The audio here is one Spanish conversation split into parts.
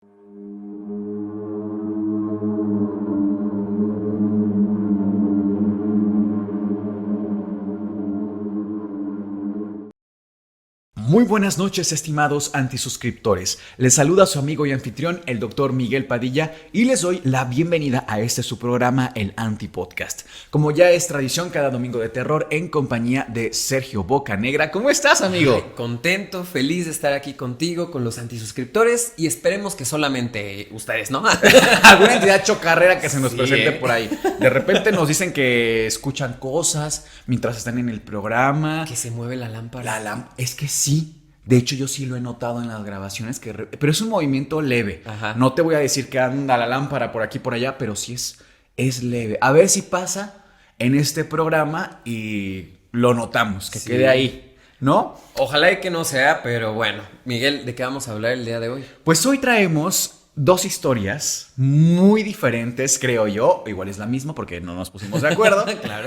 Muy buenas noches, estimados antisuscriptores. Les saluda su amigo y anfitrión, el Dr. Miguel Padilla, y les doy la bienvenida a su programa, el Antipodcast. Como ya es tradición, cada domingo de terror en compañía de Sergio Bocanegra. ¿Cómo estás, amigo? Ay, contento, feliz de estar aquí contigo, con los antisuscriptores, y esperemos que solamente ustedes, ¿no? Alguna entidad chocarrera que se nos Sí, presente por ahí. De repente nos dicen que escuchan cosas mientras están en el programa. Que se mueve la lámpara. Es que sí. De hecho, yo sí lo he notado en las grabaciones, pero es un movimiento leve. Ajá. No te voy a decir que anda la lámpara por aquí por allá, pero sí es leve. A ver si pasa en este programa y lo notamos, que Sí. quede ahí, ¿no? Ojalá y que no sea, pero bueno. Miguel, ¿de qué vamos a hablar el día de hoy? Pues hoy traemos dos historias muy diferentes, creo yo. Igual es la misma porque no nos pusimos de acuerdo. Claro.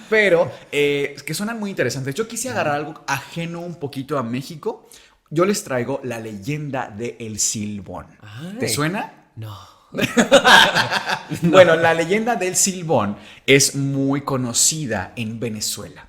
Pero que suenan muy interesantes. Yo quise agarrar algo ajeno un poquito a México. Yo les traigo la leyenda de El Silbón. Ay. ¿Te suena? No. Bueno, la leyenda del Silbón es muy conocida en Venezuela.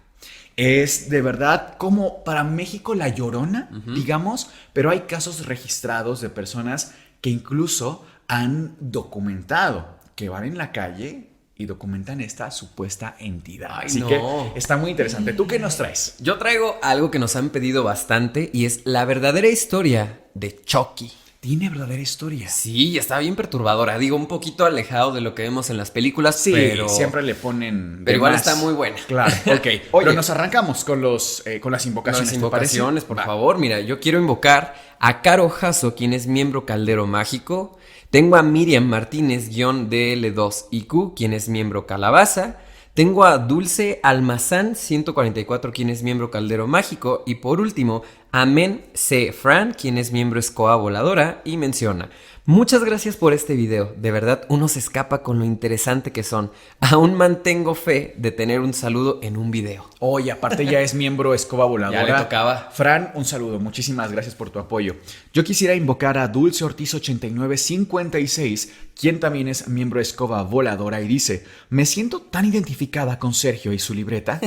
Es de verdad como para México la Llorona, digamos, pero hay casos registrados de personas que incluso han documentado que van en la calle y documentan esta supuesta entidad. Ay, Así no. que está muy interesante. ¿Tú qué nos traes? Yo traigo algo que nos han pedido bastante y es la verdadera historia de Chucky. Tiene verdadera historia. Sí, está bien perturbadora. Digo, un poquito alejado de lo que vemos en las películas, Sí, pero siempre le ponen. pero igual más. está muy buena. Claro, ok. Oye. Pero nos arrancamos con las invocaciones. Las ¿te invocaciones, parece? por Va. favor. Mira, yo quiero invocar a Caro Jasso, quien es miembro Caldero Mágico. Tengo a Miriam Martínez-DL2IQ, quien es miembro Calabaza. Tengo a Dulce Almazán 144, quien es miembro Caldero Mágico. Y por último, Amen C. Fran, quien es miembro Escoba Voladora. Y menciona: muchas gracias por este video. De verdad, uno se escapa con lo interesante que son. Aún mantengo fe de tener un saludo en un video. Oye, aparte ya es miembro Escoba Voladora. Ya le tocaba. Fran, un saludo. Muchísimas gracias por tu apoyo. Yo quisiera invocar a Dulce Ortiz 8956, quien también es miembro Escoba Voladora, y dice: me siento tan identificada con Sergio y su libreta.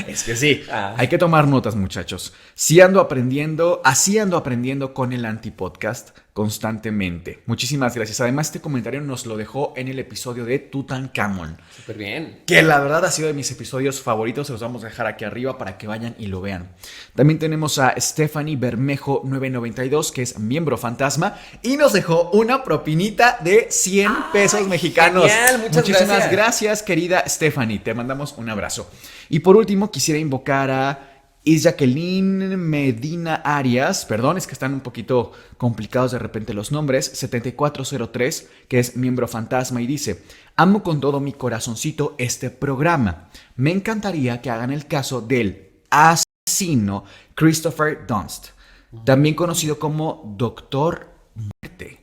Es que sí, hay que tomar notas, muchachos. Así ando aprendiendo con el Antipodcast constantemente. Muchísimas gracias. Además, este comentario nos lo dejó en el episodio de Tutankamón, Súper bien. que la verdad ha sido de mis episodios favoritos. Se los vamos a dejar aquí arriba para que vayan y lo vean. También tenemos a Stephanie Bermejo 992, que es miembro fantasma, y nos dejó una propinita de 100 pesos mexicanos. Genial, Muchísimas gracias, querida Stephanie. Te mandamos un abrazo. Y por último, quisiera invocar a Jacqueline Medina Arias, perdón, es que están un poquito complicados de repente los nombres, 7403, que es miembro fantasma, y dice: amo con todo mi corazoncito este programa. Me encantaría que hagan el caso del asesino Christopher Dunst, también conocido como Doctor Muerte.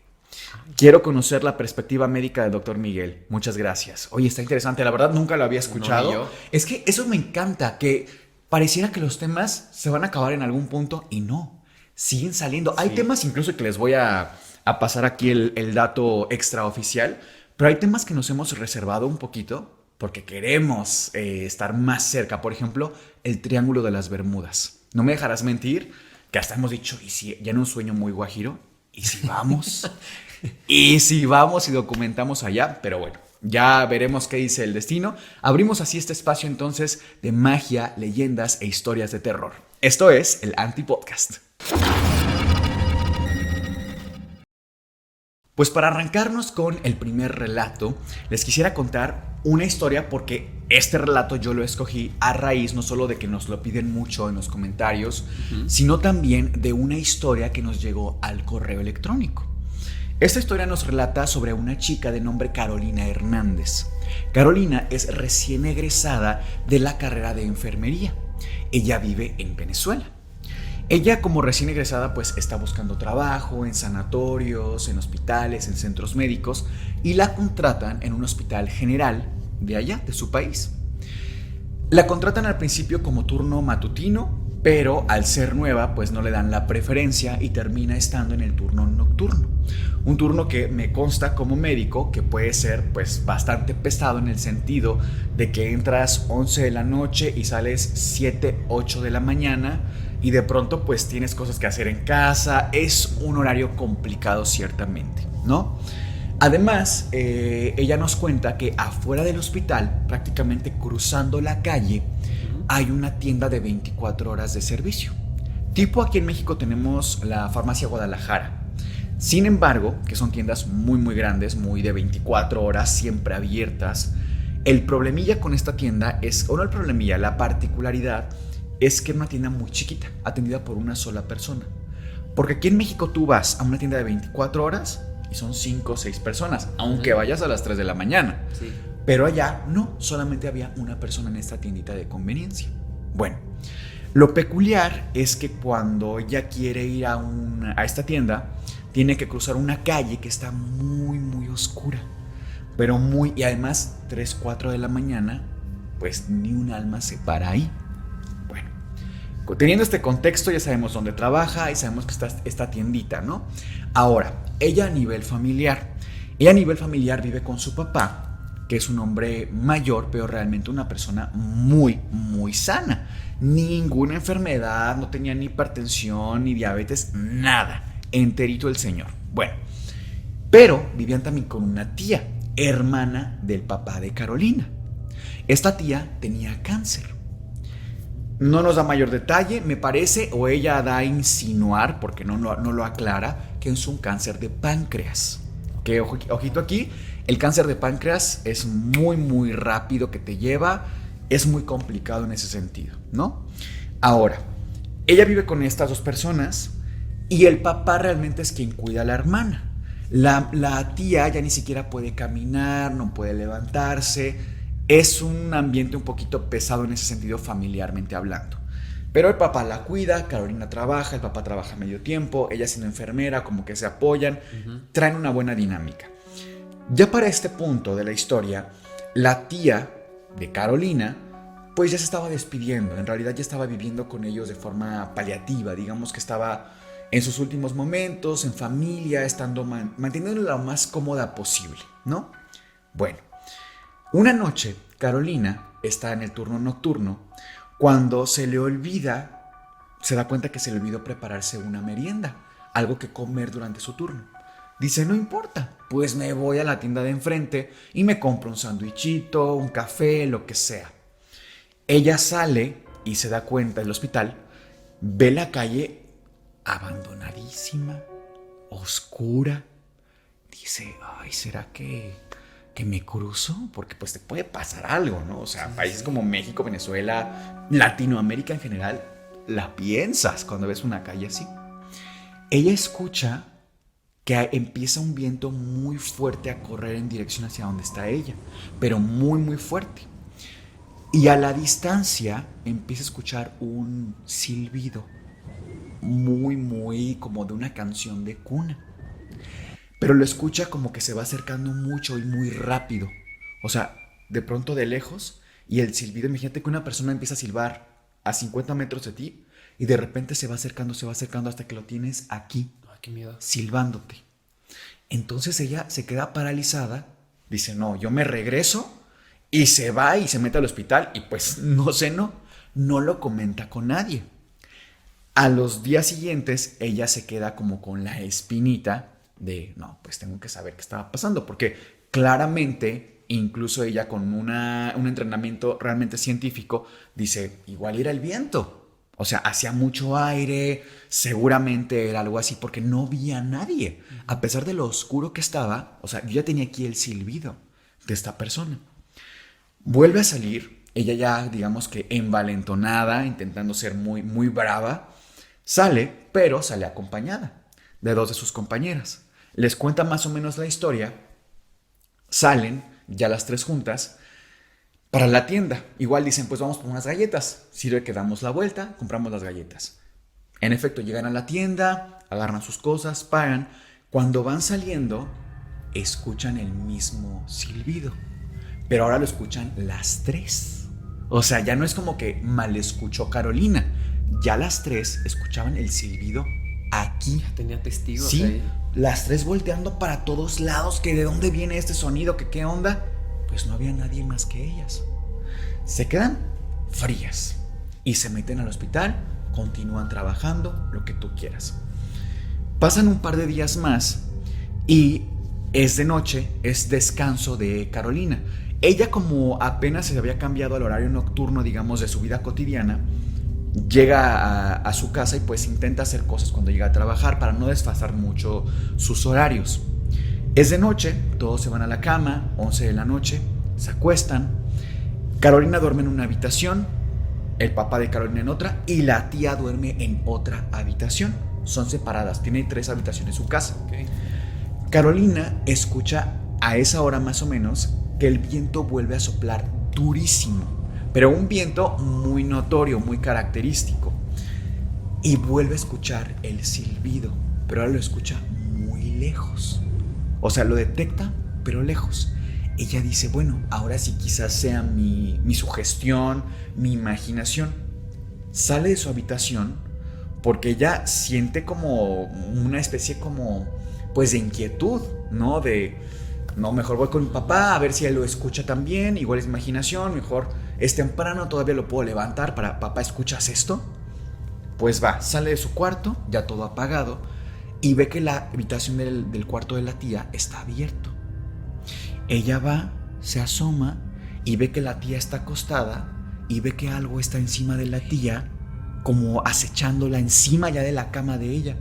Quiero conocer la perspectiva médica del Dr. Miguel. Muchas gracias. Oye, está interesante, la verdad nunca lo había escuchado. No, ni yo. Es que eso me encanta, que pareciera que los temas se van a acabar en algún punto y no, siguen saliendo. Sí. Hay temas incluso que les voy a pasar aquí el dato extraoficial, pero hay temas que nos hemos reservado un poquito porque queremos estar más cerca. Por ejemplo, el Triángulo de las Bermudas. No me dejarás mentir que hasta hemos dicho, y si ya en un sueño muy guajiro, y si vamos, y si vamos y documentamos allá, pero bueno. Ya veremos qué dice el destino. Abrimos así este espacio entonces de magia, leyendas e historias de terror. Esto es el Antipodcast. Pues para arrancarnos con el primer relato, les quisiera contar una historia, porque este relato yo lo escogí a raíz no solo de que nos lo piden mucho en los comentarios, sino también de una historia que nos llegó al correo electrónico. Esta historia nos relata sobre una chica de nombre Carolina Hernández. Carolina es recién egresada de la carrera de enfermería. Ella vive en Venezuela. Ella, como recién egresada, pues está buscando trabajo en sanatorios, en hospitales, en centros médicos, y la contratan en un hospital general de allá, de su país. La contratan al principio como turno matutino, pero al ser nueva pues no le dan la preferencia y termina estando en el turno nocturno. Un turno que me consta como médico que puede ser pues bastante pesado en el sentido de que entras 11 de la noche y sales 7, 8 de la mañana y de pronto pues tienes cosas que hacer en casa. Es un horario complicado ciertamente, ¿no? Además, ella nos cuenta que afuera del hospital, prácticamente cruzando la calle, hay una tienda de 24 horas de servicio. Tipo aquí en México tenemos la Farmacia Guadalajara. Sin embargo, que son tiendas muy muy grandes, muy de 24 horas, siempre abiertas. El problemilla con esta tienda es, o no el problemilla, la particularidad es que es una tienda muy chiquita, atendida por una sola persona. Porque aquí en México tú vas a una tienda de 24 horas y son 5 o 6 personas, aunque vayas a las 3 de la mañana. Sí. Pero allá no, solamente había una persona en esta tiendita de conveniencia. Bueno, lo peculiar es que cuando ella quiere ir a esta tienda, tiene que cruzar una calle que está muy, muy oscura. Pero y además, 3, 4 de la mañana, pues ni un alma se para ahí. Bueno, teniendo este contexto, ya sabemos dónde trabaja y sabemos que está esta tiendita, ¿no? Ahora, ella a nivel familiar vive con su papá, que es un hombre mayor, pero realmente una persona muy, muy sana. Ninguna enfermedad, no tenía ni hipertensión, ni diabetes, nada. Enterito el señor. Bueno, pero vivían también con una tía, hermana del papá de Carolina. Esta tía tenía cáncer. No nos da mayor detalle, me parece, o ella da a insinuar, porque no lo aclara, que es un cáncer de páncreas. Que ojito aquí, el cáncer de páncreas es muy muy rápido que te lleva, es muy complicado en ese sentido, ¿no? Ahora, ella vive con estas dos personas y el papá realmente es quien cuida a la hermana. La tía ya ni siquiera puede caminar, no puede levantarse. Es un ambiente un poquito pesado en ese sentido, familiarmente hablando. Pero el papá la cuida, Carolina trabaja, el papá trabaja medio tiempo, ella siendo enfermera, como que se apoyan, traen una buena dinámica. Ya para este punto de la historia, la tía de Carolina, pues ya se estaba despidiendo, en realidad ya estaba viviendo con ellos de forma paliativa, digamos que estaba en sus últimos momentos, en familia, estando manteniéndola lo más cómoda posible, ¿no? Bueno, una noche Carolina está en el turno nocturno cuando se da cuenta que se le olvidó prepararse una merienda, algo que comer durante su turno. Dice, no importa, pues me voy a la tienda de enfrente y me compro un sándwichito, un café, lo que sea. Ella sale y se da cuenta del hospital, ve la calle abandonadísima, oscura. Dice, ay, ¿será que me cruzo? Porque pues te puede pasar algo, ¿no? O sea, países como México, Venezuela, Latinoamérica en general, la piensas cuando ves una calle así. Ella escucha que empieza un viento muy fuerte a correr en dirección hacia donde está ella, pero muy muy fuerte. Y a la distancia empieza a escuchar un silbido muy muy como de una canción de cuna. Pero lo escucha como que se va acercando mucho y muy rápido. O sea, de pronto de lejos, y el silbido, imagínate que una persona empieza a silbar a 50 metros de ti y de repente se va acercando hasta que lo tienes aquí. Ay, qué miedo. Silbándote. Entonces ella se queda paralizada, dice, no, yo me regreso, y se va y se mete al hospital y pues no lo comenta con nadie. A los días siguientes ella se queda como con la espinita de, no, pues tengo que saber qué estaba pasando, porque claramente, incluso ella con un entrenamiento realmente científico, dice, igual era el viento. O sea, hacía mucho aire, seguramente era algo así, porque no vi a nadie. A pesar de lo oscuro que estaba, o sea, yo ya tenía aquí el silbido de esta persona. Vuelve a salir, ella ya, digamos que envalentonada, intentando ser muy, muy brava, sale, pero sale acompañada de 2 de sus compañeras. Les cuenta más o menos la historia, salen ya las 3 juntas para la tienda. Igual dicen, pues vamos por unas galletas. Sirve que damos la vuelta, compramos las galletas. En efecto, llegan a la tienda, agarran sus cosas, pagan. Cuando van saliendo, escuchan el mismo silbido. Pero ahora lo escuchan las 3. O sea, ya no es como que mal escuchó Carolina. ya las tres escuchaban el silbido aquí. Ya tenía testigos sí, ahí. Las tres volteando para todos lados, que de dónde viene este sonido, que qué onda. Pues no había nadie más que ellas. Se quedan frías y se meten al hospital, continúan trabajando, lo que tú quieras. Pasan un par de días más y es de noche, es descanso de Carolina. Ella, como apenas se había cambiado al horario nocturno, digamos, de su vida cotidiana, llega a su casa y pues intenta hacer cosas cuando llega a trabajar para no desfasar mucho sus horarios. Es de noche, todos se van a la cama, 11 de la noche, se acuestan. Carolina duerme en una habitación, el papá de Carolina en otra y la tía duerme en otra habitación. Son separadas, tiene 3 habitaciones su casa. Okay. Carolina escucha a esa hora más o menos que el viento vuelve a soplar durísimo, pero un viento muy notorio, muy característico. Y vuelve a escuchar el silbido, pero ahora lo escucha muy lejos. O sea, lo detecta, pero lejos. Ella dice, bueno, ahora sí quizás sea mi sugestión, mi imaginación. Sale de su habitación porque ella siente como una especie como, pues, de inquietud, ¿no? No, mejor voy con mi papá a ver si él lo escucha también, igual es imaginación, mejor es temprano, todavía lo puedo levantar para, papá, ¿escuchas esto? Pues va, sale de su cuarto, ya todo apagado, y ve que la habitación del cuarto de la tía está abierto. Ella va, se asoma y ve que la tía está acostada y ve que algo está encima de la tía, como acechándola encima ya de la cama de ella.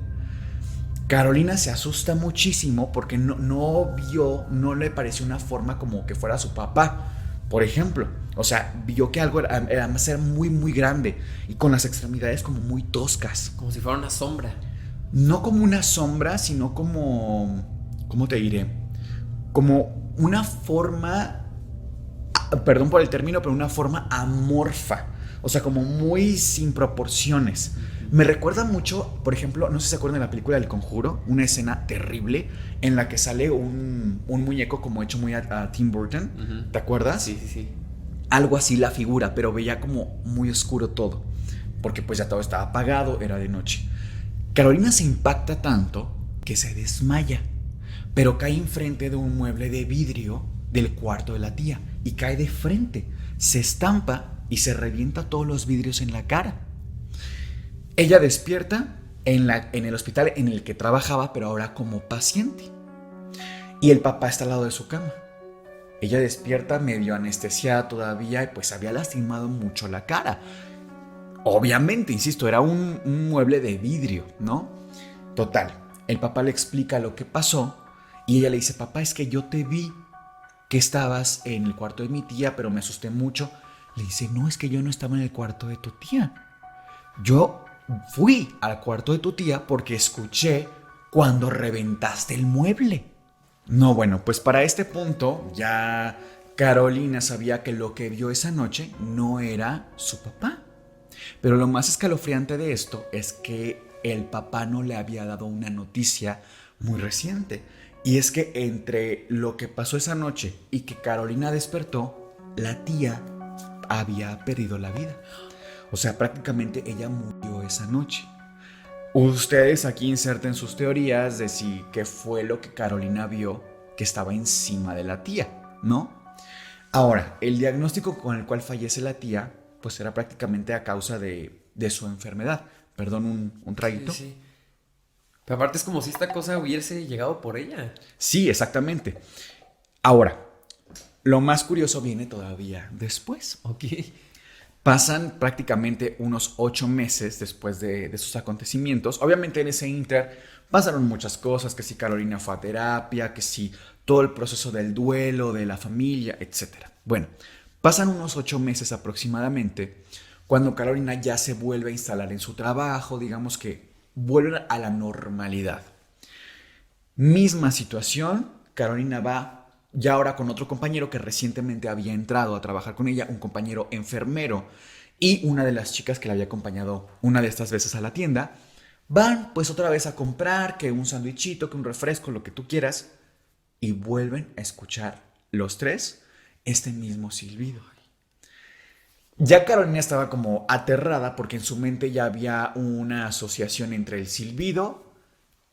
Carolina se asusta muchísimo porque no le pareció una forma como que fuera su papá, por ejemplo. O sea, vio que algo era muy, muy grande y con las extremidades como muy toscas. Como si fuera una sombra. No como una sombra, sino como, ¿cómo te diré? Como una forma, perdón por el término, pero una forma amorfa. O sea, como muy sin proporciones. Me recuerda mucho, por ejemplo, no sé si se acuerdan de la película del Conjuro, una escena terrible en la que sale un muñeco como hecho muy a Tim Burton. Uh-huh. ¿Te acuerdas? Sí. Algo así la figura, pero veía como muy oscuro todo, porque pues ya todo estaba apagado, era de noche. Carolina se impacta tanto que se desmaya, pero cae enfrente de un mueble de vidrio del cuarto de la tía y cae de frente, se estampa y se revienta todos los vidrios en la cara. Ella despierta en el hospital en el que trabajaba, pero ahora como paciente. Y el papá está al lado de su cama. Ella despierta medio anestesiada todavía y pues había lastimado mucho la cara. Obviamente, insisto, era un mueble de vidrio, ¿no? Total, el papá le explica lo que pasó y ella le dice, papá, es que yo te vi que estabas en el cuarto de mi tía, pero me asusté mucho. Le dice, no, es que yo no estaba en el cuarto de tu tía. Yo fui al cuarto de tu tía porque escuché cuando reventaste el mueble. No, bueno, pues para este punto ya Carolina sabía que lo que vio esa noche no era su papá. Pero lo más escalofriante de esto es que el papá no le había dado una noticia muy reciente. Y es que entre lo que pasó esa noche y que Carolina despertó, la tía había perdido la vida. O sea, prácticamente ella murió esa noche. Ustedes aquí inserten sus teorías de si qué fue lo que Carolina vio que estaba encima de la tía, ¿no? Ahora, el diagnóstico con el cual fallece la tía, pues era prácticamente a causa de su enfermedad. Perdón, un traguito. Sí. Pero aparte es como si esta cosa hubiese llegado por ella. Sí, exactamente. Ahora, lo más curioso viene todavía después. Ok. Pasan prácticamente unos 8 meses después de sus acontecimientos. Obviamente en ese inter pasaron muchas cosas, que si Carolina fue a terapia, que si todo el proceso del duelo, de la familia, etc. Bueno, pasan unos 8 meses aproximadamente cuando Carolina ya se vuelve a instalar en su trabajo, digamos que vuelve a la normalidad. Misma situación, Carolina va ya ahora con otro compañero que recientemente había entrado a trabajar con ella, un compañero enfermero y una de las chicas que la había acompañado una de estas veces a la tienda. Van pues otra vez a comprar que un sándwichito, que un refresco, lo que tú quieras, y vuelven a escuchar los tres este mismo silbido. Ya Carolina estaba como aterrada porque en su mente ya había una asociación entre el silbido,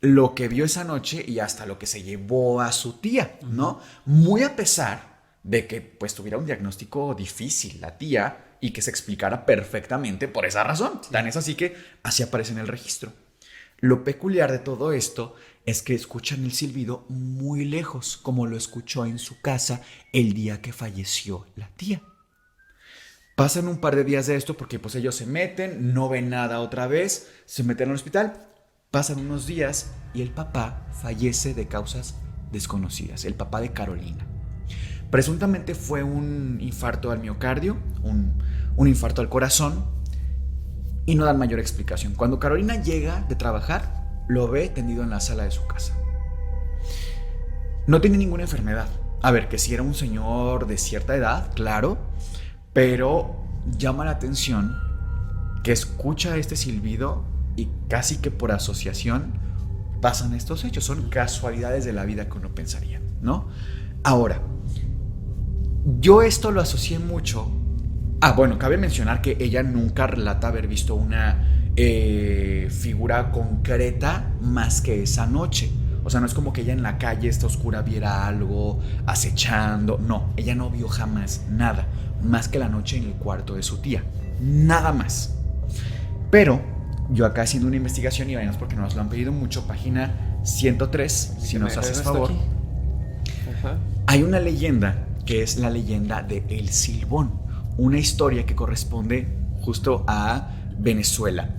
lo que vio esa noche y hasta lo que se llevó a su tía, ¿no? Muy a pesar de que pues tuviera un diagnóstico difícil la tía y que se explicara perfectamente por esa razón. Tan es así que así aparece en el registro. Lo peculiar de todo esto es que escuchan el silbido muy lejos, como lo escuchó en su casa el día que falleció la tía. Pasan un par de días de esto porque pues ellos se meten, no ven nada otra vez, se meten al hospital, pasan unos días y el papá fallece de causas desconocidas, el papá de Carolina. Presuntamente fue un infarto al miocardio, un infarto al corazón y no dan mayor explicación. Cuando Carolina llega de trabajar, lo ve tendido en la sala de su casa. No tiene ninguna enfermedad. A ver, que si era un señor de cierta edad, claro, pero llama la atención que escucha este silbido y casi que por asociación pasan estos hechos. Son casualidades de la vida que uno pensaría, ¿no? Ahora, yo esto lo asocié mucho. Bueno, cabe mencionar que ella nunca relata haber visto una figura concreta más que esa noche. O sea, no es como que ella en la calle esta oscura viera algo acechando. No, ella no vio jamás nada más que la noche en el cuarto de su tía. Nada más. Pero yo acá haciendo una investigación, y vayamos porque nos lo han pedido mucho, página 103, si nos haces favor. Hay una leyenda que es la leyenda de El Silbón, una historia que corresponde justo a Venezuela.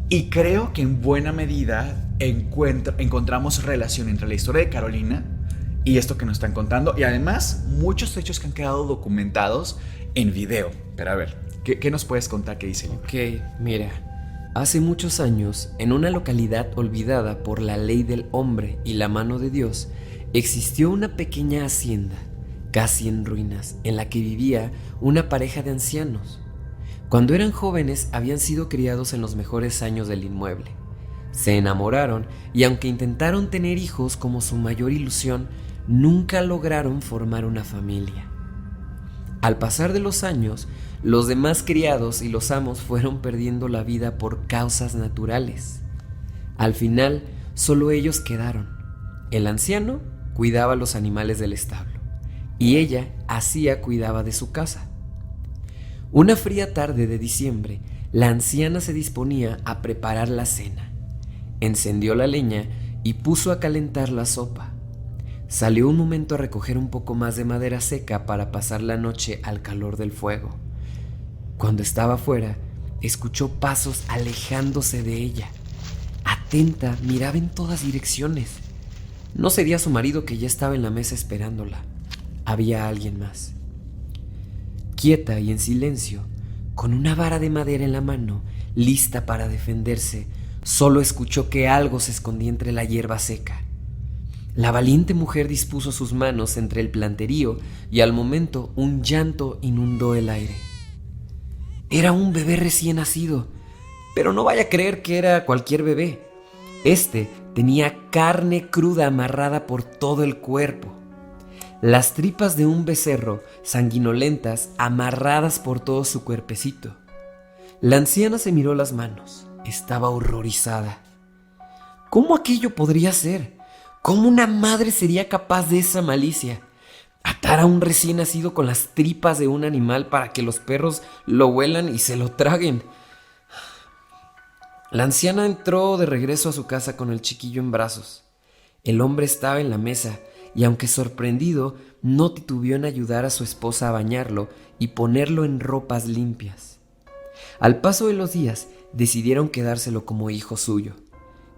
Y creo que en buena medida encontramos relación entre la historia de Carolina y esto que nos están contando, y además muchos hechos que han quedado documentados en video. Pero a ver, ¿qué nos puedes contar? ¿Qué dice el libro? Ok, mira. Hace muchos años, en una localidad olvidada por la ley del hombre y la mano de Dios, existió una pequeña hacienda, casi en ruinas, en la que vivía una pareja de ancianos. Cuando eran jóvenes habían sido criados en los mejores años del inmueble. Se enamoraron y aunque intentaron tener hijos como su mayor ilusión, nunca lograron formar una familia. Al pasar de los años, los demás criados y los amos fueron perdiendo la vida por causas naturales. Al final, solo ellos quedaron. El anciano cuidaba los animales del establo y ella cuidaba de su casa. Una fría tarde de diciembre, la anciana se disponía a preparar la cena. Encendió la leña y puso a calentar la sopa. Salió un momento a recoger un poco más de madera seca para pasar la noche al calor del fuego. Cuando estaba fuera, escuchó pasos alejándose de ella. Atenta, miraba en todas direcciones. No sería su marido, que ya estaba en la mesa esperándola. Había alguien más. Quieta y en silencio, con una vara de madera en la mano, lista para defenderse, solo escuchó que algo se escondía entre la hierba seca. La valiente mujer dispuso sus manos entre el planterío y al momento un llanto inundó el aire. Era un bebé recién nacido, pero no vaya a creer que era cualquier bebé. Este tenía carne cruda amarrada por todo el cuerpo. Las tripas de un becerro, sanguinolentas, amarradas por todo su cuerpecito. La anciana se miró las manos. Estaba horrorizada. ¿Cómo aquello podría ser? ¿Cómo una madre sería capaz de esa malicia? Atar a un recién nacido con las tripas de un animal para que los perros lo huelan y se lo traguen. La anciana entró de regreso a su casa con el chiquillo en brazos. El hombre estaba en la mesa y aunque sorprendido, no titubeó en ayudar a su esposa a bañarlo y ponerlo en ropas limpias. Al paso de los días, decidieron quedárselo como hijo suyo.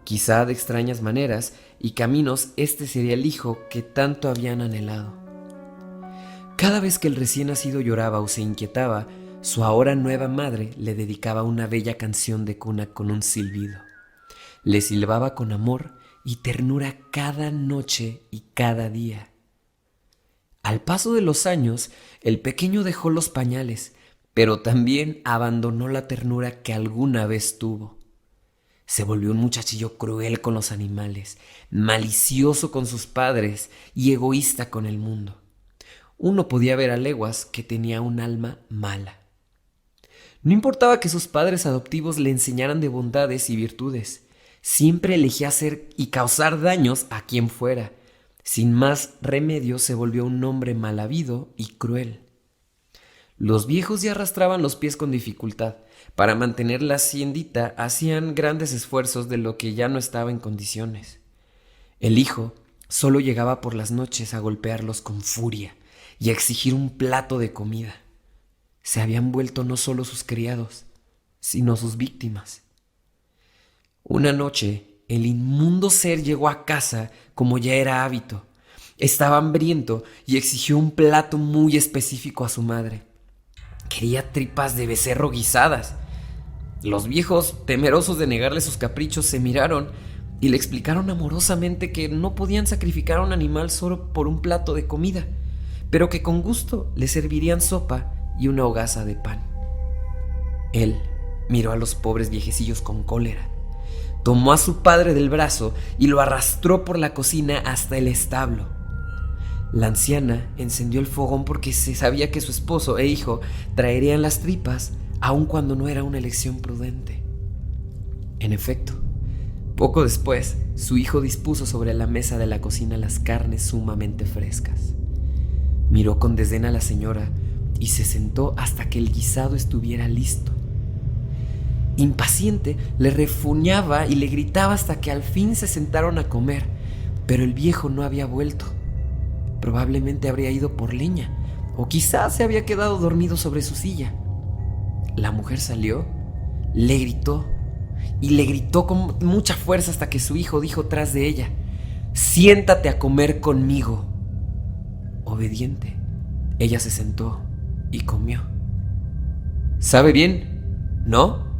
Quizá de extrañas maneras y caminos, este sería el hijo que tanto habían anhelado. Cada vez que el recién nacido lloraba o se inquietaba, su ahora nueva madre le dedicaba una bella canción de cuna con un silbido. Le silbaba con amor y ternura cada noche y cada día. Al paso de los años, el pequeño dejó los pañales, pero también abandonó la ternura que alguna vez tuvo. Se volvió un muchachillo cruel con los animales, malicioso con sus padres y egoísta con el mundo. Uno podía ver a leguas que tenía un alma mala. No importaba que sus padres adoptivos le enseñaran de bondades y virtudes, siempre elegía hacer y causar daños a quien fuera. Sin más remedio se volvió un hombre mal habido y cruel. Los viejos ya arrastraban los pies con dificultad. Para mantener la haciendita hacían grandes esfuerzos de lo que ya no estaba en condiciones. El hijo solo llegaba por las noches a golpearlos con furia y a exigir un plato de comida. Se habían vuelto no solo sus criados, sino sus víctimas. Una noche, el inmundo ser llegó a casa como ya era hábito. Estaba hambriento y exigió un plato muy específico a su madre. Quería tripas de becerro guisadas. Los viejos, temerosos de negarle sus caprichos, se miraron y le explicaron amorosamente que no podían sacrificar a un animal solo por un plato de comida, pero que con gusto le servirían sopa y una hogaza de pan. Él miró a los pobres viejecillos con cólera. Tomó a su padre del brazo y lo arrastró por la cocina hasta el establo. La anciana encendió el fogón porque se sabía que su esposo e hijo traerían las tripas, aun cuando no era una elección prudente. En efecto, poco después, su hijo dispuso sobre la mesa de la cocina las carnes sumamente frescas. Miró con desdén a la señora y se sentó hasta que el guisado estuviera listo. Impaciente, le refuñaba y le gritaba hasta que al fin se sentaron a comer, pero el viejo no había vuelto. Probablemente habría ido por leña, o quizás se había quedado dormido sobre su silla. La mujer salió, le gritó, y le gritó con mucha fuerza hasta que su hijo dijo tras de ella: «Siéntate a comer conmigo». Obediente, ella se sentó y comió. «¿Sabe bien, no?».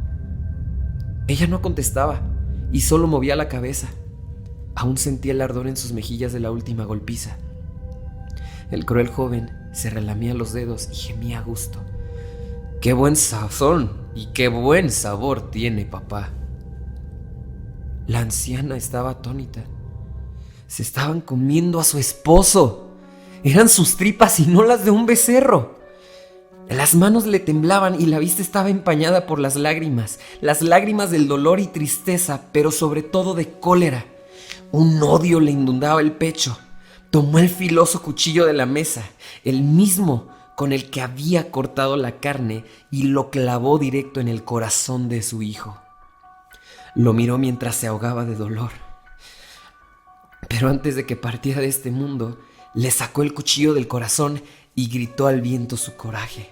Ella no contestaba y solo movía la cabeza. Aún sentía el ardor en sus mejillas de la última golpiza. El cruel joven se relamía los dedos y gemía a gusto. «Qué buen sazón y qué buen sabor tiene, papá». La anciana estaba atónita. Se estaban comiendo a su esposo. Eran sus tripas y no las de un becerro. Las manos le temblaban y la vista estaba empañada por las lágrimas del dolor y tristeza, pero sobre todo de cólera. Un odio le inundaba el pecho. Tomó el filoso cuchillo de la mesa, el mismo con el que había cortado la carne, y lo clavó directo en el corazón de su hijo. Lo miró mientras se ahogaba de dolor. Pero antes de que partiera de este mundo, le sacó el cuchillo del corazón y gritó al viento su coraje.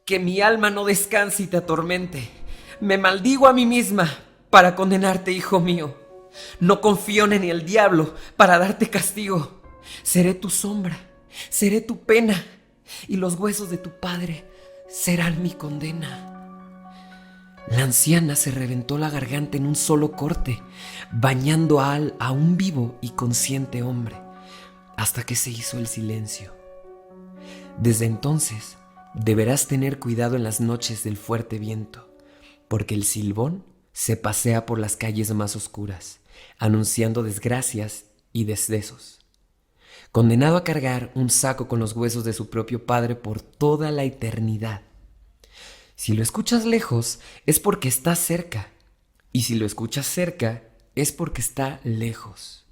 «Que mi alma no descanse y te atormente. Me maldigo a mí misma para condenarte, hijo mío. No confío en el diablo para darte castigo. Seré tu sombra, seré tu pena, y los huesos de tu padre serán mi condena». La anciana se reventó la garganta en un solo corte, bañando a un vivo y consciente hombre, hasta que se hizo el silencio. Desde entonces, deberás tener cuidado en las noches del fuerte viento, porque el silbón se pasea por las calles más oscuras, anunciando desgracias y decesos. Condenado a cargar un saco con los huesos de su propio padre por toda la eternidad. Si lo escuchas lejos, es porque está cerca, y si lo escuchas cerca, es porque está lejos.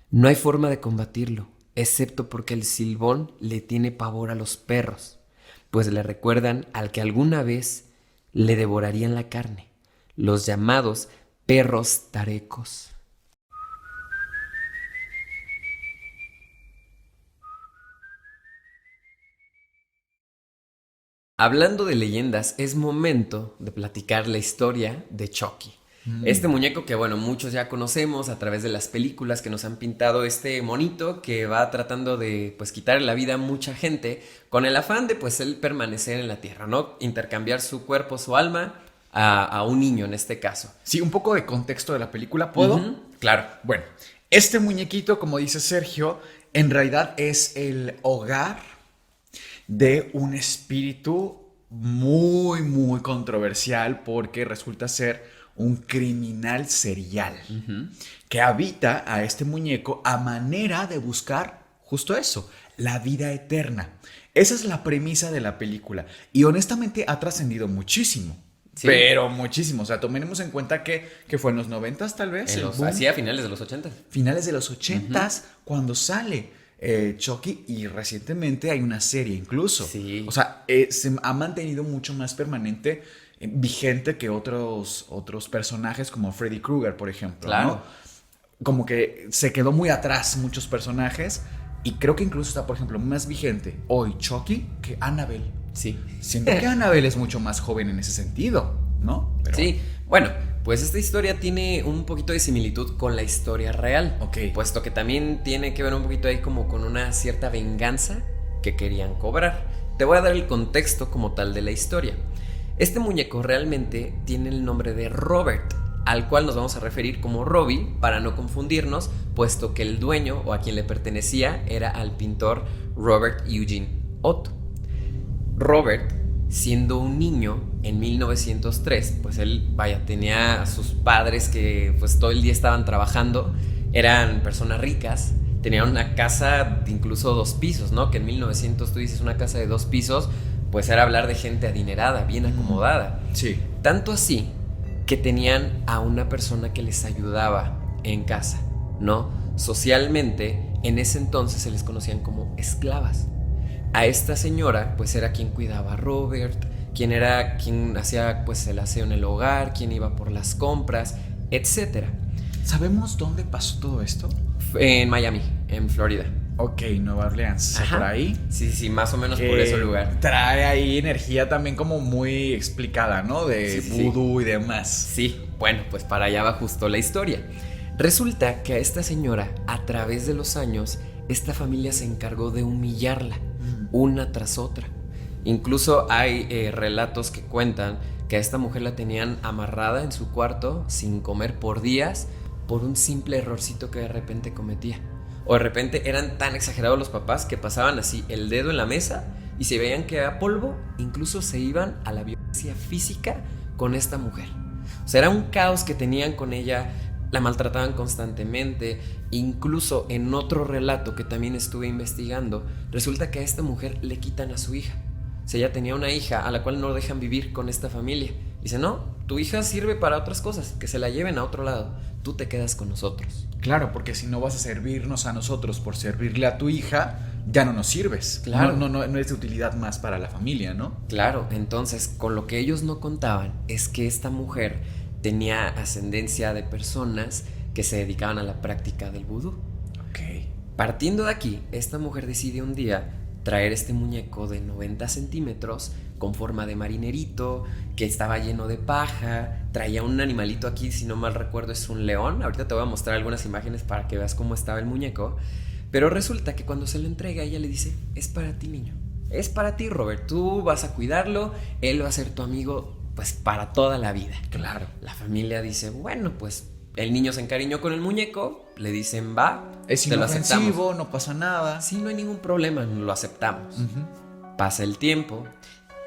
No hay forma de combatirlo, excepto porque el silbón le tiene pavor a los perros, pues le recuerdan al que alguna vez le devorarían la carne, los llamados perros tarecos. Hablando de leyendas, es momento de platicar la historia de Chucky. Este muñeco que, bueno, muchos ya conocemos a través de las películas que nos han pintado, este monito que va tratando de, pues, quitarle la vida a mucha gente con el afán de, pues, él permanecer en la tierra, ¿no? Intercambiar su cuerpo, su alma a un niño en este caso. Sí, un poco de contexto de la película, ¿puedo? Claro. Bueno, este muñequito, como dice Sergio, en realidad es el hogar de un espíritu muy, muy controversial, porque resulta ser un criminal serial que habita a este muñeco a manera de buscar justo eso, la vida eterna. Esa es la premisa de la película y honestamente ha trascendido muchísimo. Sí. Pero muchísimo, o sea, tomemos en cuenta que fue en los 90s tal vez. Así a finales de los 80. Finales de los 80s, cuando sale Chucky, y recientemente hay una serie incluso. Sí. O sea, se ha mantenido mucho más permanente, vigente que otros personajes como Freddy Krueger, por ejemplo. Claro. ¿no? Como que se quedó muy atrás muchos personajes y creo que incluso está, por ejemplo, más vigente hoy Chucky que Annabelle. Sí. Siento que Annabelle es mucho más joven en ese sentido, ¿no? Pero, sí, bueno, pues esta historia tiene un poquito de similitud con la historia real. Ok. Puesto que también tiene que ver un poquito ahí como con una cierta venganza que querían cobrar. Te voy a dar el contexto como tal de la historia. Este muñeco realmente tiene el nombre de Robert, al cual nos vamos a referir como Robbie para no confundirnos, puesto que el dueño o a quien le pertenecía era al pintor Robert Eugene Otto. Robert, siendo un niño en 1903, pues él, tenía a sus padres que pues todo el día estaban trabajando, eran personas ricas, tenían una casa de incluso 2 pisos, ¿no? Que en 1900 tú dices una casa de 2 pisos, pues era hablar de gente adinerada, bien acomodada. Sí. Tanto así que tenían a una persona que les ayudaba en casa, ¿no? Socialmente, en ese entonces se les conocían como esclavas. A esta señora, pues era quien cuidaba a Robert, quien hacía pues el aseo en el hogar, quien iba por las compras, etc. ¿Sabemos dónde pasó todo esto? En Miami, en Florida. Ok, Nueva Orleans. Ajá. ¿Por ahí? Sí, más o menos por ese lugar. Trae ahí energía también como muy explicada, ¿no? De vudú y demás. Sí, bueno, pues para allá va justo la historia. Resulta que a esta señora, a través de los años, esta familia se encargó de humillarla, una tras otra. Incluso hay relatos que cuentan que a esta mujer la tenían amarrada en su cuarto, sin comer por días, por un simple errorcito que de repente cometía. O de repente eran tan exagerados los papás que pasaban así el dedo en la mesa y se veían que era polvo, incluso se iban a la violencia física con esta mujer. O sea, era un caos que tenían con ella, la maltrataban constantemente. Incluso en otro relato que también estuve investigando, resulta que a esta mujer le quitan a su hija. O sea, ella tenía una hija a la cual no dejan vivir con esta familia. Dice, no, tu hija sirve para otras cosas, que se la lleven a otro lado, tú te quedas con nosotros. Claro, porque si no vas a servirnos a nosotros por servirle a tu hija, ya no nos sirves. Claro. No es de utilidad más para la familia, ¿no? Claro, entonces con lo que ellos no contaban es que esta mujer tenía ascendencia de personas que se dedicaban a la práctica del vudú. Ok. Partiendo de aquí, esta mujer decide un día traer este muñeco de 90 centímetros con forma de marinerito, que estaba lleno de paja, traía un animalito aquí, si no mal recuerdo es un león. Ahorita te voy a mostrar algunas imágenes para que veas cómo estaba el muñeco. Pero resulta que cuando se lo entrega, ella le dice, es para ti, niño, es para ti, Robert, tú vas a cuidarlo, él va a ser tu amigo pues para toda la vida. Claro. La familia dice, bueno, pues el niño se encariñó con el muñeco, le dicen, va, es te lo aceptamos. inofensivo, no pasa nada. Sí, no hay ningún problema, lo aceptamos. Pasa el tiempo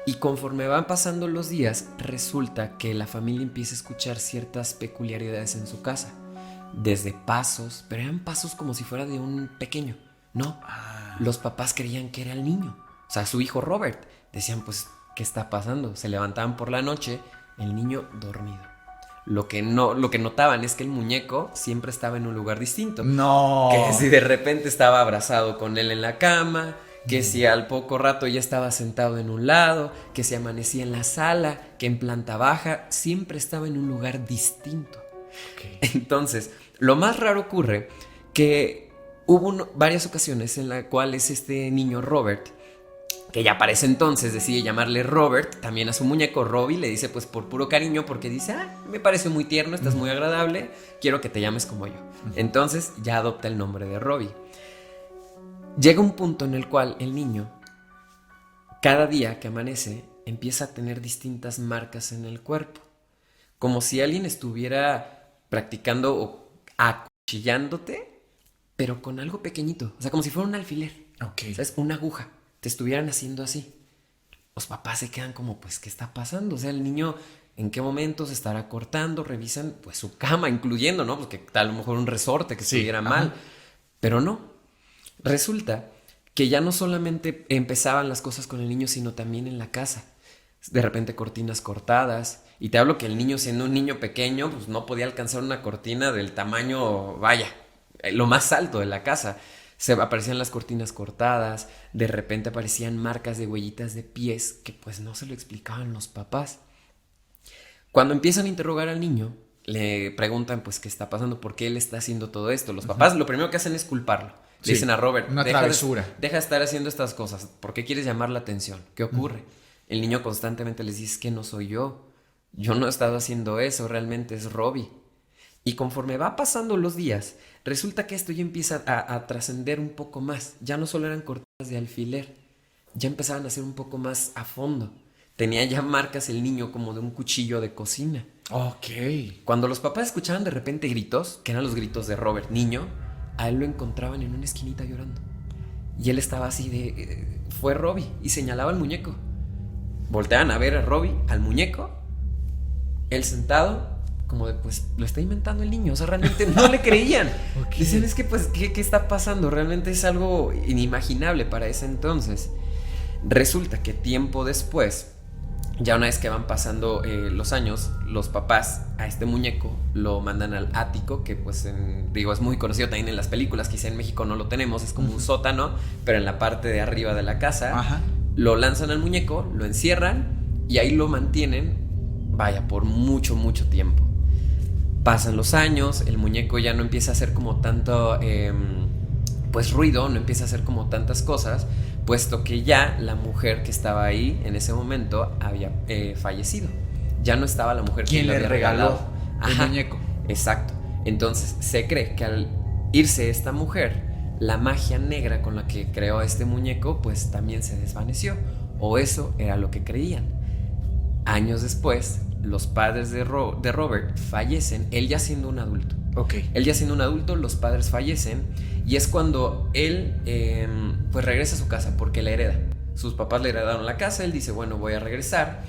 y conforme van pasando los días, resulta que la familia empieza a escuchar ciertas peculiaridades en su casa. Desde pasos, pero eran pasos como si fuera de un pequeño. No, los papás creían que era el niño, o sea, su hijo Robert. Decían, pues, ¿qué está pasando? Se levantaban por la noche, el niño dormido. Lo que notaban es que el muñeco siempre estaba en un lugar distinto. No. Que si de repente estaba abrazado con él en la cama, que si al poco rato ya estaba sentado en un lado, que si amanecía en la sala, que en planta baja, siempre estaba en un lugar distinto. Okay. Entonces, lo más raro ocurre que hubo varias ocasiones en las cuales este niño Robert, que ya para ese entonces decide llamarle Robert, también a su muñeco Robbie, le dice pues por puro cariño, porque dice, me parece muy tierno, estás muy agradable, quiero que te llames como yo. Entonces ya adopta el nombre de Robbie. Llega un punto en el cual el niño, cada día que amanece, empieza a tener distintas marcas en el cuerpo, como si alguien estuviera practicando o acuchillándote, pero con algo pequeñito, o sea, como si fuera un alfiler, ¿sabes? Una aguja. Te estuvieran haciendo así. Los papás se quedan como, pues, ¿qué está pasando? O sea, el niño, ¿en qué momento se estará cortando? Revisan, pues, su cama, incluyendo, ¿no? Porque tal, a lo mejor un resorte que estuviera mal. Pero no. Resulta que ya no solamente empezaban las cosas con el niño, sino también en la casa. De repente cortinas cortadas. Y te hablo que el niño, siendo un niño pequeño, pues no podía alcanzar una cortina del tamaño, vaya, lo más alto de la casa. Se aparecían las cortinas cortadas, de repente aparecían marcas de huellitas de pies que pues no se lo explicaban los papás. Cuando empiezan a interrogar al niño, le preguntan pues qué está pasando, por qué él está haciendo todo esto. Los papás lo primero que hacen es culparlo. Le dicen a Robert, una travesura. Deja de estar haciendo estas cosas. ¿Por qué quieres llamar la atención? ¿Qué ocurre? El niño constantemente les dice, es que no soy yo. Yo no he estado haciendo eso, realmente es Robbie. Y conforme va pasando los días, resulta que esto ya empieza a trascender un poco más. Ya no solo eran cortadas de alfiler, ya empezaban a ser un poco más a fondo. Tenía ya marcas el niño como de un cuchillo de cocina. Ok. Cuando los papás escuchaban de repente gritos, que eran los gritos de Robert, niño, a él lo encontraban en una esquinita llorando. Y él estaba así de... fue Robbie, y señalaba al muñeco. Volteaban a ver a Robbie, al muñeco, él sentado, como de, pues, lo está inventando el niño. O sea, realmente no le creían. Okay. Dicen, es que, pues, ¿qué está pasando? Realmente es algo inimaginable para ese entonces. Resulta que tiempo después, ya una vez que van pasando los años, los papás a este muñeco lo mandan al ático, que pues digo, es muy conocido también en las películas, quizá en México no lo tenemos, es como un sótano, pero en la parte de arriba de la casa. Ajá. Lo lanzan al muñeco, lo encierran y ahí lo mantienen, vaya, por mucho, mucho tiempo. Pasan los años, el muñeco ya no empieza a hacer como tanto pues ruido, no empieza a hacer como tantas cosas, puesto que ya la mujer que estaba ahí en ese momento había fallecido. Ya no estaba la mujer que le había regalado el muñeco. Exacto. Entonces se cree que al irse esta mujer, la magia negra con la que creó este muñeco pues también se desvaneció, o eso era lo que creían. Años después, los padres de Robert fallecen, él ya siendo un adulto. Okay. Él ya siendo un adulto, los padres fallecen y es cuando él pues regresa a su casa porque la hereda. Sus papás le heredaron la casa, él dice, bueno, voy a regresar.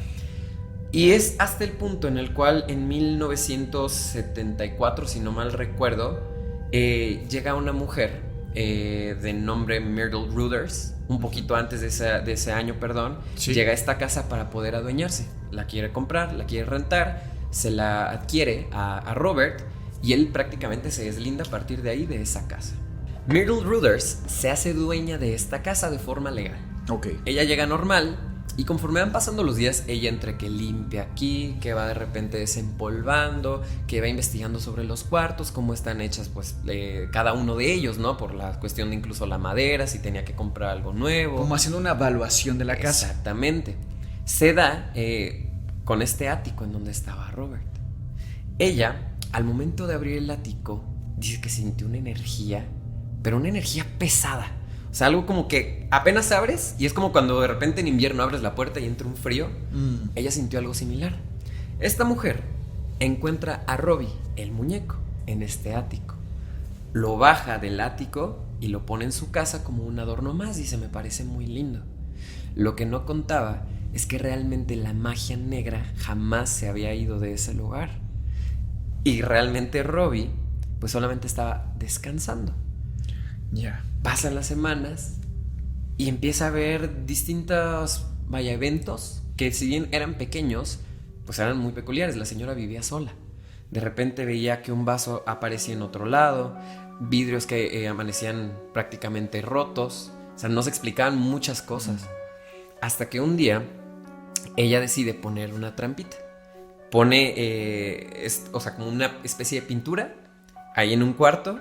Y es hasta el punto en el cual en 1974, si no mal recuerdo, llega una mujer de nombre Myrtle Ruders, un poquito antes de ese año, perdón. Sí. Llega a esta casa para poder adueñarse. La quiere comprar, la quiere rentar, se la adquiere a Robert y él prácticamente se deslinda a partir de ahí de esa casa. Myrtle Ruders se hace dueña de esta casa de forma legal. Okay. Ella llega normal y conforme van pasando los días, ella entre que limpia aquí, que va de repente desempolvando, que va investigando sobre los cuartos, cómo están hechas pues cada uno de ellos, ¿no? Por la cuestión de incluso la madera, si tenía que comprar algo nuevo. Como haciendo una evaluación de la casa. Exactamente. Se da con este ático en donde estaba Robert. Ella, al momento de abrir el ático, dice que sintió una energía, pero una energía pesada. O sea, algo como que apenas abres y es como cuando de repente en invierno abres la puerta y entra un frío. Ella sintió algo similar. Esta mujer encuentra a Robbie, el muñeco, en este ático. Lo baja del ático y lo pone en su casa como un adorno más. Dice, me parece muy lindo. Lo que no contaba es que realmente la magia negra jamás se había ido de ese lugar. Y realmente Robbie pues solamente estaba descansando. Ya. Yeah. Pasan las semanas y empieza a ver distintos, eventos que si bien eran pequeños, pues eran muy peculiares. La señora vivía sola. De repente veía que un vaso aparecía en otro lado, vidrios que amanecían prácticamente rotos. O sea, no se explicaban muchas cosas. Hasta que un día ella decide poner una trampita. Pone, como una especie de pintura ahí en un cuarto.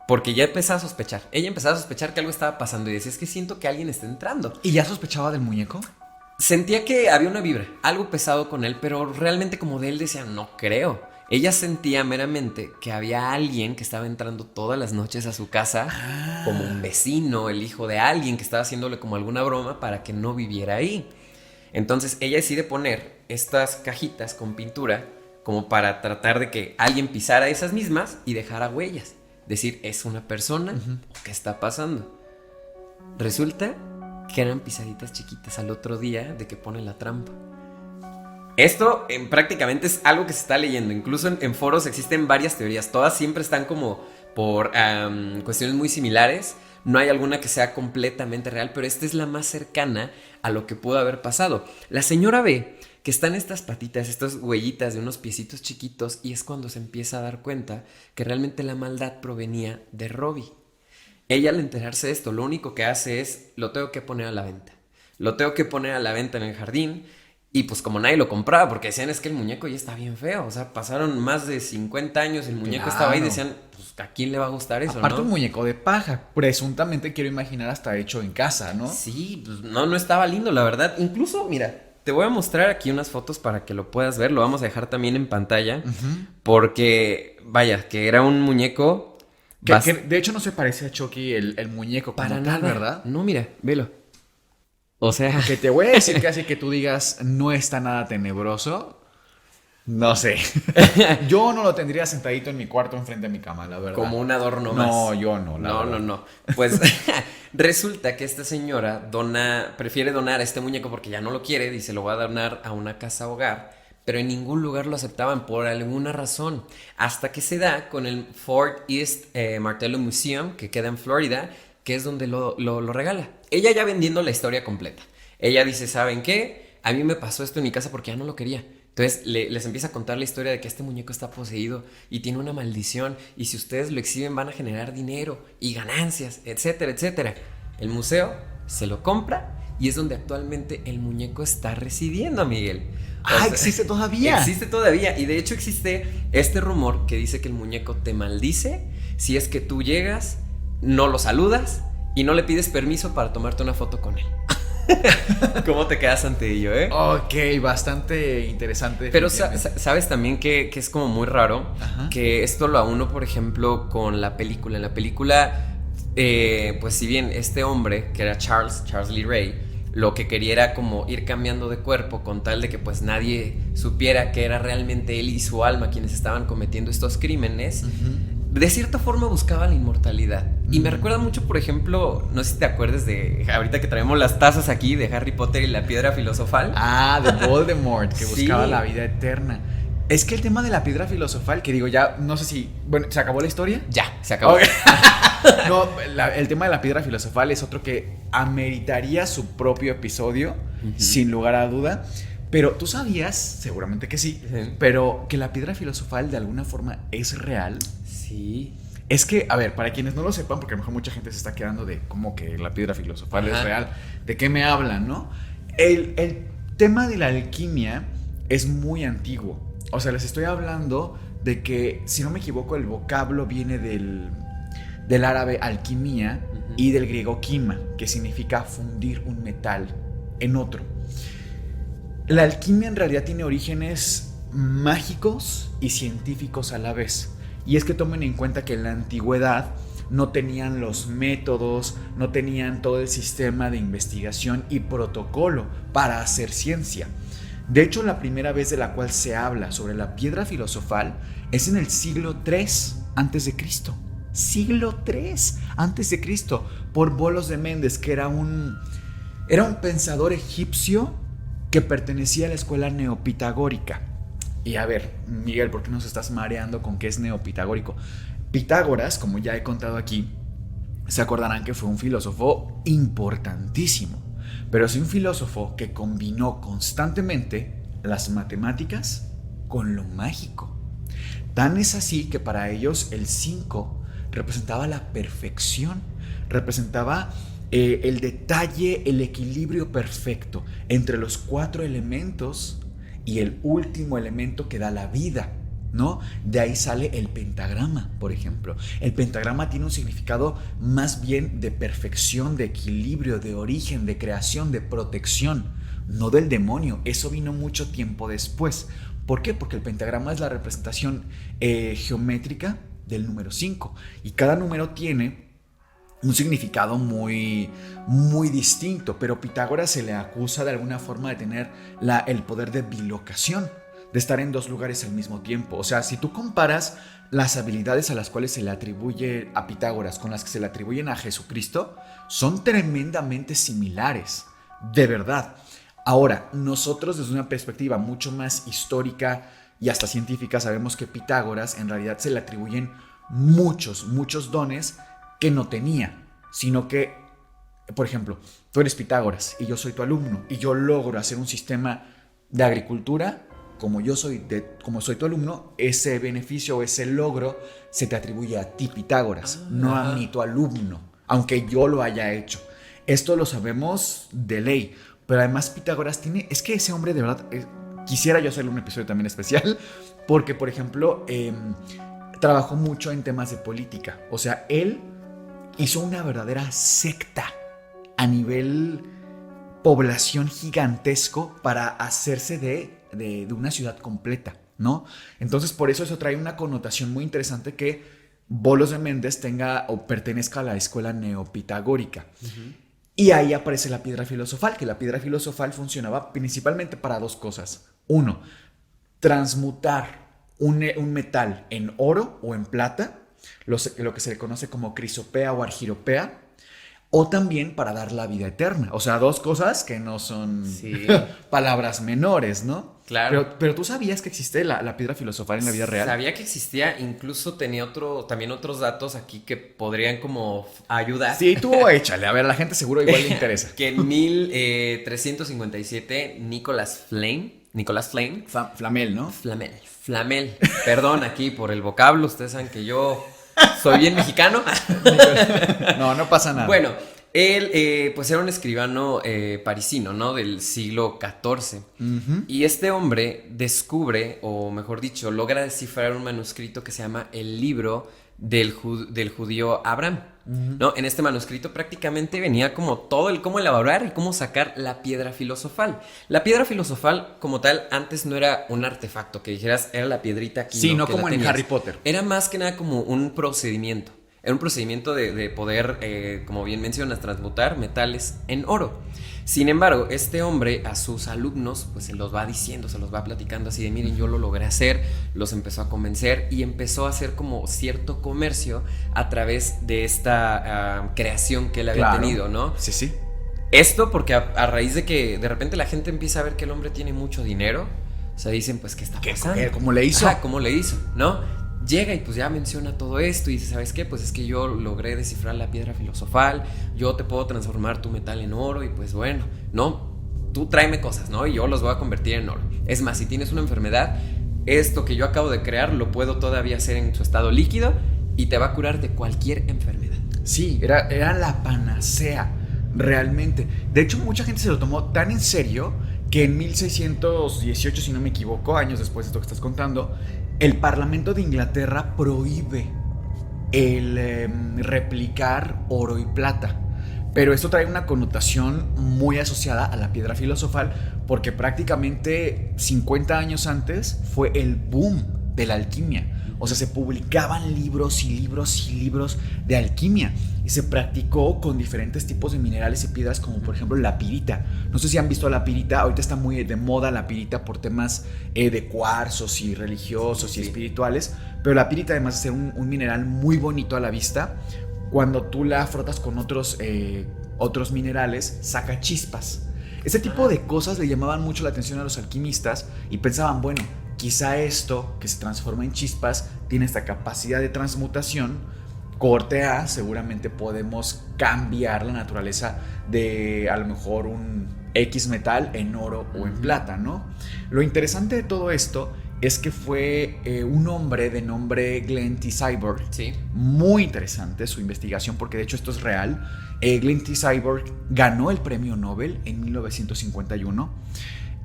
Porque ya empezaba a sospechar. Ella empezaba a sospechar que algo estaba pasando y decía, es que siento que alguien está entrando. ¿Y ya sospechaba del muñeco? Sentía que había una vibra, algo pesado con él, pero realmente como de él decía, no creo. Ella sentía meramente que había alguien que estaba entrando todas las noches a su casa, como un vecino, el hijo de alguien que estaba haciéndole como alguna broma para que no viviera ahí. Entonces ella decide poner estas cajitas con pintura como para tratar de que alguien pisara esas mismas y dejara huellas. Decir, ¿es una persona? ¿O qué está pasando? Resulta que eran pisaditas chiquitas al otro día de que pone la trampa. Esto prácticamente es algo que se está leyendo. Incluso en foros existen varias teorías. Todas siempre están como por cuestiones muy similares. no hay alguna que sea completamente real, pero esta es la más cercana a lo que pudo haber pasado. La señora ve que están estas patitas, estas huellitas de unos piecitos chiquitos, y es cuando se empieza a dar cuenta que realmente la maldad provenía de Robbie. Ella, al enterarse de esto, lo único que hace es: lo tengo que poner a la venta. Lo tengo que poner a la venta en el jardín. Y pues como nadie lo compraba, porque decían, es que el muñeco ya está bien feo. O sea, pasaron más de 50 años, el muñeco estaba ahí, decían, pues ¿a quién le va a gustar eso? Aparte, ¿no? un muñeco de paja, presuntamente quiero imaginar hasta hecho en casa, ¿no? Sí, pues no estaba lindo, la verdad. Incluso, mira, te voy a mostrar aquí unas fotos para que lo puedas ver. Lo vamos a dejar también en pantalla. Porque, vaya, que era un muñeco... Que de hecho no se parece a Chucky el muñeco como para tal, nada, ¿verdad? No, mira, velo. O sea... Que te voy a decir que así que tú digas no está nada tenebroso. No sé. Yo no lo tendría sentadito en mi cuarto enfrente de mi cama, la verdad. Como un adorno más. No, yo no, la verdad. No. Pues resulta que esta señora prefiere donar este muñeco porque ya no lo quiere. Dice, lo voy a donar a una casa hogar. Pero en ningún lugar lo aceptaban por alguna razón. Hasta que se da con el Fort East Martello Museum, que queda en Florida, que es donde lo regala. Ella ya vendiendo la historia completa. Ella dice, ¿saben qué? A mí me pasó esto en mi casa porque ya no lo quería. Entonces les empieza a contar la historia de que este muñeco está poseído y tiene una maldición, y si ustedes lo exhiben van a generar dinero y ganancias, etcétera, etcétera. El museo se lo compra y es donde actualmente el muñeco está residiendo, Miguel. ¿Existe todavía? Existe todavía, y de hecho existe este rumor que dice que el muñeco te maldice si es que tú llegas, no lo saludas y no le pides permiso para tomarte una foto con él. ¿Cómo te quedas ante ello, Ok, bastante interesante. Pero sabes también que es como muy raro. Ajá. Que esto lo auno, por ejemplo, con la película. En la película, pues si bien este hombre, que era Charles Lee Ray, lo que quería era como ir cambiando de cuerpo con tal de que pues nadie supiera que era realmente él y su alma quienes estaban cometiendo estos crímenes. De cierta forma buscaba la inmortalidad. Y me recuerda mucho, por ejemplo, no sé si te acuerdas de, ahorita que traemos las tazas aquí, de Harry Potter y la piedra filosofal. De Voldemort, que Sí. buscaba la vida eterna. Es que el tema de la piedra filosofal, que digo, ya no sé si... Bueno, ¿se acabó la historia? Ya, se acabó. Okay. No, el tema de la piedra filosofal es otro que ameritaría su propio episodio, sin lugar a duda. Pero tú sabías, seguramente que sí, pero que la piedra filosofal de alguna forma es real. Sí. Es que, a ver, para quienes no lo sepan, porque a lo mejor mucha gente se está quedando de cómo que la piedra filosofal es real, ¿de qué me hablan, no? El tema de la alquimia es muy antiguo. O sea, les estoy hablando de que, si no me equivoco, el vocablo viene del árabe alquimia y del griego quima, que significa fundir un metal en otro. La alquimia en realidad tiene orígenes mágicos y científicos a la vez. Y es que tomen en cuenta que en la antigüedad no tenían los métodos, no tenían todo el sistema de investigación y protocolo para hacer ciencia. De hecho, la primera vez de la cual se habla sobre la piedra filosofal es en el siglo III a.C. Siglo III a.C. por Bolos de Mendes, que era un pensador egipcio que pertenecía a la escuela neopitagórica. Y a ver, Miguel, ¿por qué nos estás mareando con qué es neopitagórico? Pitágoras, como ya he contado aquí, se acordarán que fue un filósofo importantísimo, pero es un filósofo que combinó constantemente las matemáticas con lo mágico. Tan es así que para ellos el 5 representaba la perfección, representaba el detalle, el equilibrio perfecto entre los 4 elementos y el último elemento que da la vida, ¿no? De ahí sale el pentagrama, por ejemplo. El pentagrama tiene un significado más bien de perfección, de equilibrio, de origen, de creación, de protección, no del demonio. Eso vino mucho tiempo después. ¿Por qué? Porque el pentagrama es la representación geométrica del número 5 y cada número tiene un significado muy, muy distinto, pero Pitágoras se le acusa de alguna forma de tener el poder de bilocación, de estar en 2 lugares al mismo tiempo. O sea, si tú comparas las habilidades a las cuales se le atribuye a Pitágoras con las que se le atribuyen a Jesucristo, son tremendamente similares, de verdad. Ahora, nosotros desde una perspectiva mucho más histórica y hasta científica sabemos que Pitágoras en realidad se le atribuyen muchos dones que no tenía, sino que, por ejemplo, tú eres Pitágoras y yo soy tu alumno y yo logro hacer un sistema de agricultura. Como soy tu alumno, ese beneficio o ese logro se te atribuye a ti, Pitágoras, no a mí, tu alumno, aunque yo lo haya hecho. Esto lo sabemos de ley, pero además Pitágoras es que ese hombre de verdad, quisiera yo hacerle un episodio también especial, porque por ejemplo, trabajó mucho en temas de política. O sea, él hizo una verdadera secta a nivel población gigantesco para hacerse de una ciudad completa, ¿no? Entonces, por eso trae una connotación muy interesante que Bolos de Méndez tenga o pertenezca a la escuela neopitagórica. Uh-huh. Y ahí aparece la piedra filosofal, que la piedra filosofal funcionaba principalmente para dos cosas. Uno, transmutar un metal en oro o en plata, lo que se le conoce como crisopea o argiropea, o también para dar la vida eterna. O sea, dos cosas que no son palabras menores, ¿no? Claro. Pero tú sabías que existe la piedra filosofal en la vida real. Sabía que existía, incluso tenía también otros datos aquí que podrían como ayudar. Sí, tú échale, a ver, a la gente seguro igual le interesa. Que en 1357 Nicolas Flamel. Flamel, ¿no? Flamel. Perdón aquí por el vocablo, ustedes saben que yo soy bien mexicano. No pasa nada. Bueno, él pues era un escribano parisino, ¿no? Del siglo XIV. Uh-huh. Y este hombre descubre, o mejor dicho, logra descifrar un manuscrito que se llama el libro del judío Abraham. Uh-huh. ¿No? En este manuscrito prácticamente venía como todo el cómo elaborar y cómo sacar la piedra filosofal. La piedra filosofal como tal antes no era un artefacto que dijeras era la piedrita aquí. Sí, no como en Harry Potter. Era más que nada como un procedimiento. Era un procedimiento de poder, como bien mencionas, transmutar metales en oro. Sin embargo, este hombre a sus alumnos pues se los va diciendo, se los va platicando así de miren, yo lo logré hacer, los empezó a convencer y empezó a hacer como cierto comercio a través de esta creación que él había tenido, ¿no? Sí. Esto porque a raíz de que de repente la gente empieza a ver que el hombre tiene mucho dinero, o sea, dicen pues ¿qué está pasando? ¿Cómo le hizo? ¿Cómo le hizo? ¿No? Llega y pues ya menciona todo esto y dice, ¿sabes qué? Pues es que yo logré descifrar la piedra filosofal, yo te puedo transformar tu metal en oro y pues bueno, ¿no? Tú tráeme cosas, ¿no? Y yo los voy a convertir en oro. Es más, si tienes una enfermedad, esto que yo acabo de crear lo puedo todavía hacer en su estado líquido y te va a curar de cualquier enfermedad. Sí, era la panacea, realmente. De hecho, mucha gente se lo tomó tan en serio que en 1618, si no me equivoco, años después de esto que estás contando, el Parlamento de Inglaterra prohíbe el replicar oro y plata. Pero esto trae una connotación muy asociada a la piedra filosofal porque prácticamente 50 años antes fue el boom de la alquimia. O sea, se publicaban libros y libros y libros de alquimia y se practicó con diferentes tipos de minerales y piedras como por ejemplo la pirita. No sé si han visto la pirita, ahorita está muy de moda la pirita por temas de cuarzos y religiosos y espirituales, pero la pirita además de ser un mineral muy bonito a la vista, cuando tú la frotas con otros minerales saca chispas. Ese tipo de cosas le llamaban mucho la atención a los alquimistas y pensaban, bueno, quizá esto que se transforma en chispas tiene esta capacidad de transmutación. Corte A, seguramente podemos cambiar la naturaleza de a lo mejor un X metal en oro o en plata, ¿no? Lo interesante de todo esto es que fue un hombre de nombre Glenn T. Seiberg. Sí. Muy interesante su investigación porque de hecho esto es real. Glenn T. Seiberg ganó el premio Nobel en 1951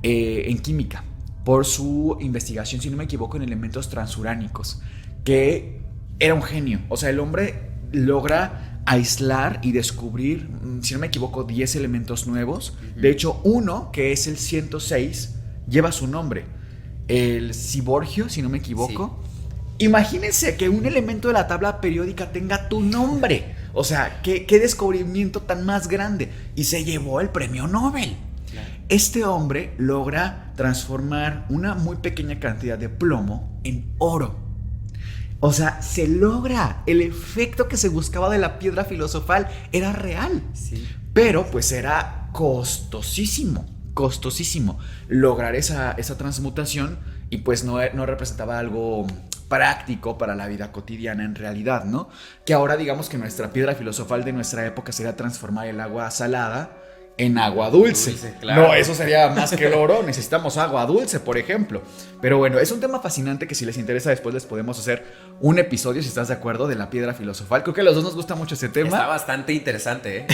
en química por su investigación, si no me equivoco, en elementos transuránicos, que era un genio. O sea, el hombre logra aislar y descubrir, si no me equivoco, 10 elementos nuevos. Uh-huh. De hecho, uno, que es el 106, lleva su nombre, el ciborgio, si no me equivoco. Sí. Imagínense que un elemento de la tabla periódica tenga tu nombre. O sea, ¿qué descubrimiento tan más grande? Y se llevó el premio Nobel. Este hombre logra transformar una muy pequeña cantidad de plomo en oro. O sea, se logra. El efecto que se buscaba de la piedra filosofal era real. Sí. Pero pues era costosísimo lograr esa transmutación y pues no representaba algo práctico para la vida cotidiana en realidad, ¿no? Que ahora digamos que nuestra piedra filosofal de nuestra época sería transformar el agua salada en agua dulce. Claro. No, eso sería más que el oro. Necesitamos agua dulce, por ejemplo. Pero bueno, es un tema fascinante que si les interesa después les podemos hacer un episodio, si estás de acuerdo, de la piedra filosofal. Creo que a los dos nos gusta mucho ese tema. Está bastante interesante, ¿eh?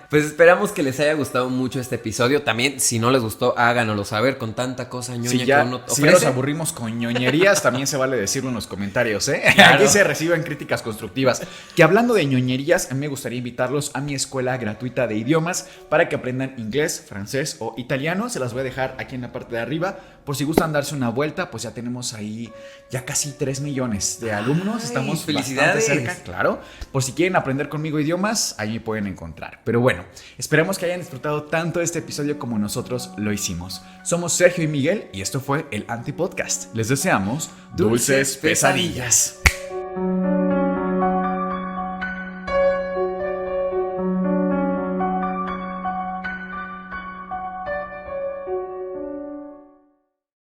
Pues esperamos que les haya gustado mucho este episodio. También, si no les gustó, háganoslo saber con tanta cosa ñoña Si ya, que uno ofrece. si ya nos aburrimos con ñoñerías, también se vale decirlo en los comentarios, ¿eh? Claro. Aquí se reciben críticas constructivas. Que hablando de ñoñerías, me gustaría invitarlos a mi escuela gratuita de idiomas para que aprendan inglés, francés o italiano. Se las voy a dejar aquí en la parte de arriba. Por si gustan darse una vuelta, pues ya tenemos ahí ya casi 3 millones de alumnos. Estamos felicidades. bastante cerca, claro. Por si quieren aprender conmigo idiomas, ahí me pueden encontrar. Pero bueno, esperemos que hayan disfrutado tanto este episodio como nosotros lo hicimos. Somos Sergio y Miguel y esto fue el Antipodcast. Les deseamos dulces pesadillas.